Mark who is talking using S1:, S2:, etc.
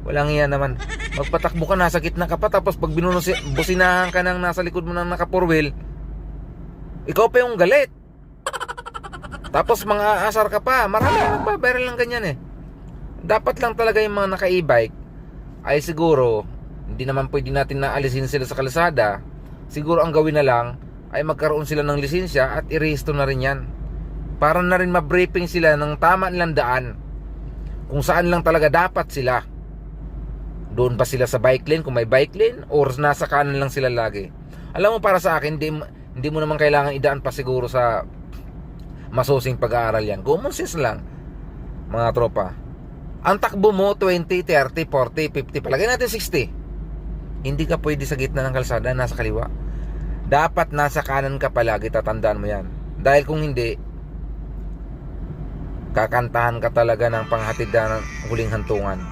S1: Walang iya naman. Magpatakbo ka, nasa gitna ka pa, tapos pag businahan ka ng nasa likod mo ng naka four wheel, ikaw pa yung galit. Tapos mga aasar ka pa. Marami nagbabaril lang ganyan eh. Dapat lang talaga yung mga naka e-bike ay siguro, hindi naman pwede natin naalisin sila sa kalsada. Siguro ang gawin na lang ay magkaroon sila ng lisensya at irehistro na rin yan. Para na rin ma-briefing sila ng tama nilang daan, kung saan lang talaga dapat sila. Doon ba sila sa bike lane kung may bike lane, or nasa kanan lang sila lagi? Alam mo, para sa akin, hindi mo naman kailangan idaan pa siguro sa masusing pag-aaral yan. Common sense lang, mga tropa. Ang takbo mo 20, 30, 40, 50, palagay natin 60. Hindi ka pwede sa gitna ng kalsada, nasa kaliwa. Dapat nasa kanan ka palagi, tatandaan mo yan. Dahil kung hindi, kakantahan ka talaga ng panghatid na ng huling hantungan.